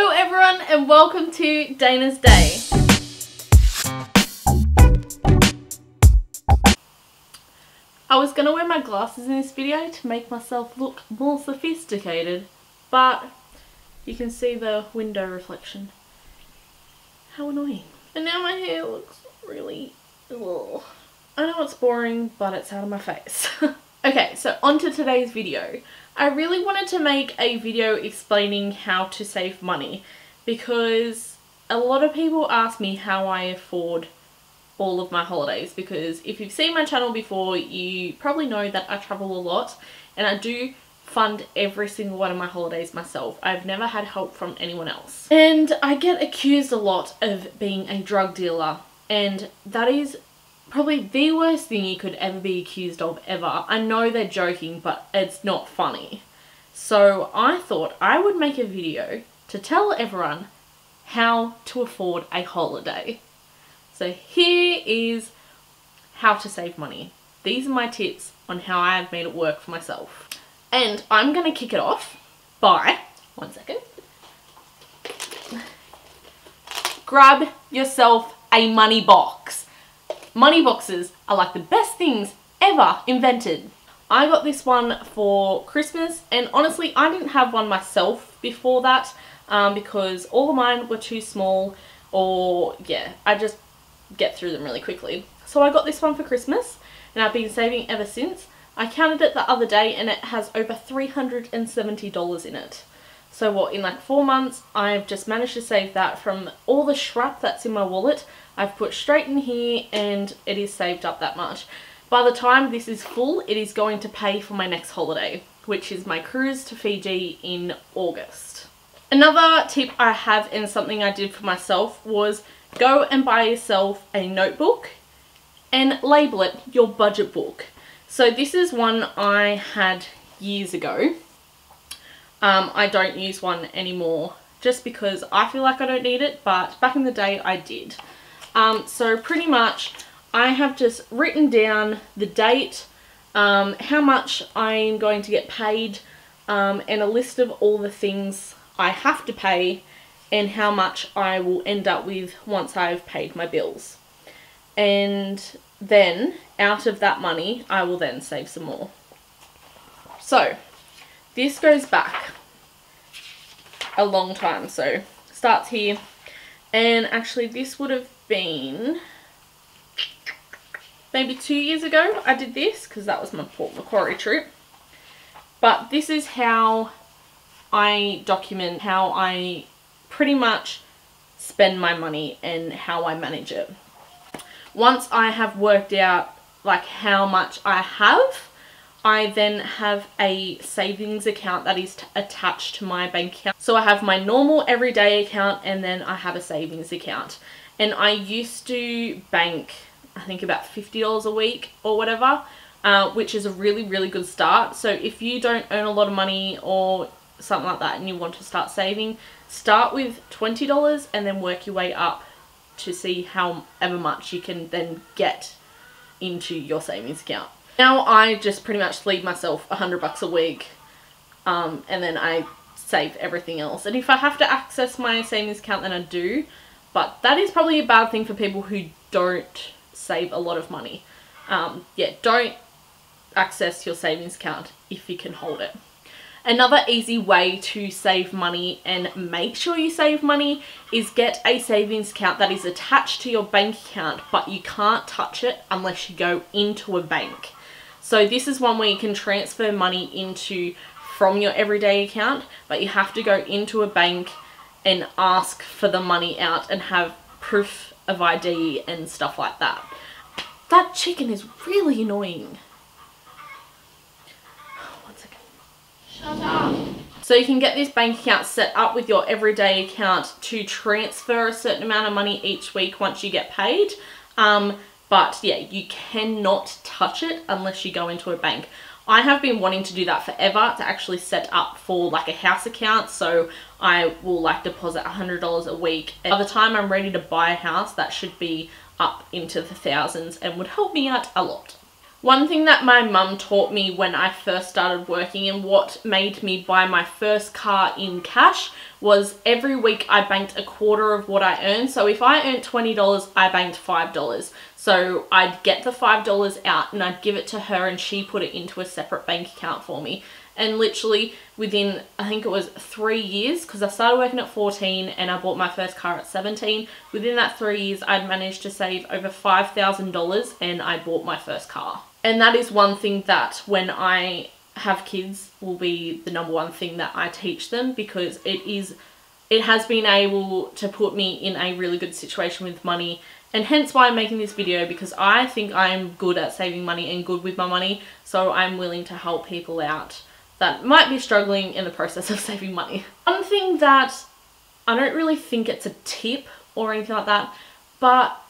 Hello everyone and welcome to Dayna's Day. I was going to wear my glasses in this video to make myself look more sophisticated, but you can see the window reflection. How annoying. And now my hair looks really... ugh. I know it's boring, but it's out of my face. Okay, so on to today's video. I really wanted to make a video explaining how to save money because a lot of people ask me how I afford all of my holidays, because if you've seen my channel before, you probably know that I travel a lot and I do fund every single one of my holidays myself. I've never had help from anyone else. And I get accused a lot of being a drug dealer, and that is probably the worst thing you could ever be accused of ever. I know they're joking, but it's not funny. So I thought I would make a video to tell everyone how to afford a holiday. So here is how to save money. These are my tips on how I have made it work for myself. And I'm going to kick it off by, one second, grab yourself a money box. Money boxes are like the best things ever invented. I got this one for Christmas, and honestly I didn't have one myself before that because all of mine were too small, or yeah, I just get through them really quickly. So I got this one for Christmas and I've been saving ever since. I counted it the other day and it has over $370 in it. So what, in like 4 months, I've just managed to save that from all the scrap that's in my wallet. I've put straight in here and it is saved up that much. By the time this is full, it is going to pay for my next holiday, which is my cruise to Fiji in August. Another tip I have, and something I did for myself, was go and buy yourself a notebook and label it your budget book. So this is one I had years ago. I don't use one anymore just because I feel like I don't need it, but back in the day I did. So pretty much I have just written down the date, how much I'm going to get paid, and a list of all the things I have to pay and how much I will end up with once I've paid my bills. And then out of that money I will then save some more. So this goes back a long time, so starts here, and actually this would have been maybe 2 years ago I did this, because that was my Port Macquarie trip. But this is how I document how I pretty much spend my money and how I manage it. Once I have worked out like how much I have, I then have a savings account that is attached to my bank account. So I have my normal everyday account and then I have a savings account. And I used to bank, I think about $50 a week or whatever, which is a really, really good start. So if you don't earn a lot of money or something like that and you want to start saving, start with $20 and then work your way up to see however much you can then get into your savings account. Now I just pretty much leave myself $100 a week, and then I save everything else. And if I have to access my savings account, then I do, but that is probably a bad thing for people who don't save a lot of money. Yeah, don't access your savings account if you can hold it. Another easy way to save money and make sure you save money is get a savings account that is attached to your bank account, but you can't touch it unless you go into a bank. So this is one where you can transfer money into from your everyday account, but you have to go into a bank and ask for the money out and have proof of ID and stuff like that. That chicken is really annoying. Shut up. So you can get this bank account set up with your everyday account to transfer a certain amount of money each week once you get paid. But yeah, you cannot touch it unless you go into a bank. I have been wanting to do that forever, to actually set up for like a house account. So I will like deposit $100 a week. And by the time I'm ready to buy a house, that should be up into the thousands and would help me out a lot. One thing that my mum taught me when I first started working and what made me buy my first car in cash was every week I banked a quarter of what I earned. So if I earned $20, I banked $5. So I'd get the $5 out and I'd give it to her and she put it into a separate bank account for me. And literally within, I think it was 3 years, because I started working at 14 and I bought my first car at 17. Within that 3 years, I'd managed to save over $5,000 and I bought my first car. And that is one thing that when I have kids will be the number one thing that I teach them, because it has been able to put me in a really good situation with money. And hence why I'm making this video, because I think I'm good at saving money and good with my money. So I'm willing to help people out that might be struggling in the process of saving money. One thing that I don't really think it's a tip or anything like that, but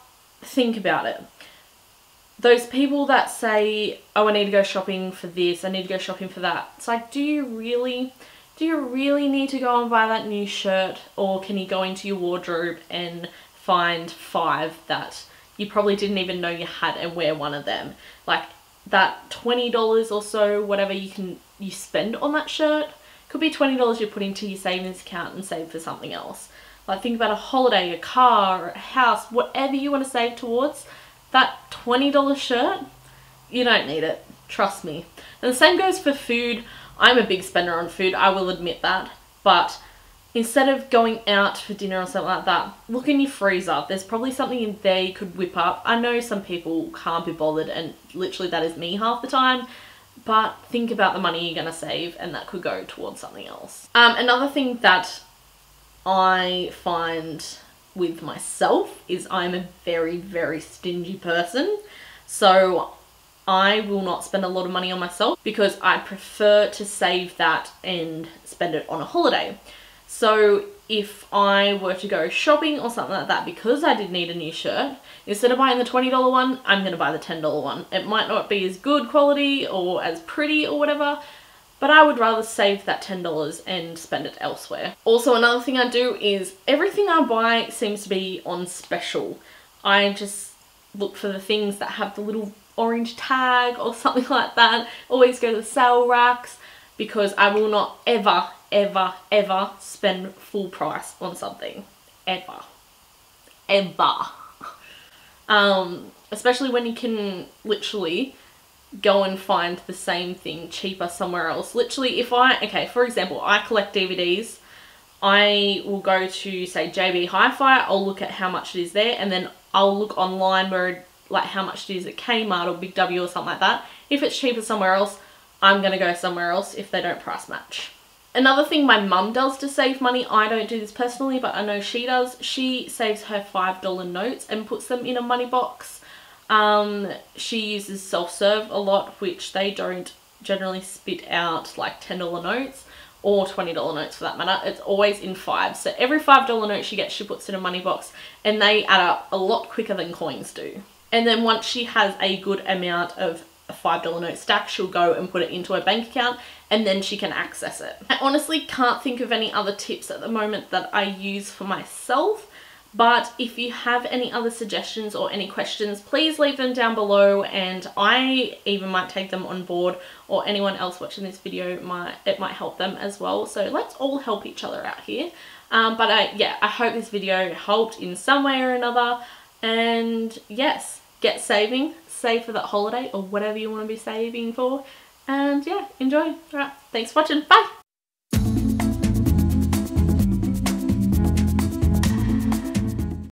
think about it. Those people that say, oh, I need to go shopping for this, I need to go shopping for that. It's like, do you really need to go and buy that new shirt? Or can you go into your wardrobe and find 5 that you probably didn't even know you had and wear one of them? Like that $20 or so, whatever you spend on that shirt, could be $20 you put into your savings account and save for something else. Like think about a holiday, a car, a house, whatever you want to save towards. That $20 shirt, you don't need it, trust me. And the same goes for food. I'm a big spender on food, I will admit that. But instead of going out for dinner or something like that, look in your freezer. There's probably something in there you could whip up. I know some people can't be bothered, and literally that is me half the time. But think about the money you're going to save, and that could go towards something else. Another thing that I find with myself is I'm a very, very stingy person. So I will not spend a lot of money on myself because I prefer to save that and spend it on a holiday. So if I were to go shopping or something like that, because I did need a new shirt, instead of buying the $20 one, I'm going to buy the $10 one. It might not be as good quality or as pretty or whatever, but I would rather save that $10 and spend it elsewhere. Also, another thing I do is everything I buy seems to be on special. I just look for the things that have the little orange tag or something like that. Always go to the sale racks, because I will not ever, ever, ever spend full price on something. Ever. Ever. Especially when you can literally go and find the same thing cheaper somewhere else. Literally, okay, for example, I collect DVDs. I will go to, say, JB Hi-Fi, I'll look at how much it is there, and then I'll look online where, like, how much it is at Kmart or Big W or something like that. If it's cheaper somewhere else, I'm gonna go somewhere else if they don't price match. Another thing my mum does to save money, I don't do this personally, but I know she does. She saves her $5 notes and puts them in a money box. She uses self-serve a lot, which they don't generally spit out like $10 notes or $20 notes for that matter. It's always in 5. So every $5 note she gets, she puts in a money box, and they add up a lot quicker than coins do. And then once she has a good amount of a $5 note stack, she'll go and put it into her bank account, and then she can access it. I honestly can't think of any other tips at the moment that I use for myself, but if you have any other suggestions or any questions, please leave them down below, and I even might take them on board, or anyone else watching this video it might help them as well. So let's all help each other out here. Yeah, I hope this video helped in some way or another, and yes, get saving. Save for that holiday or whatever you want to be saving for, and yeah, enjoy. Alright, thanks for watching. Bye!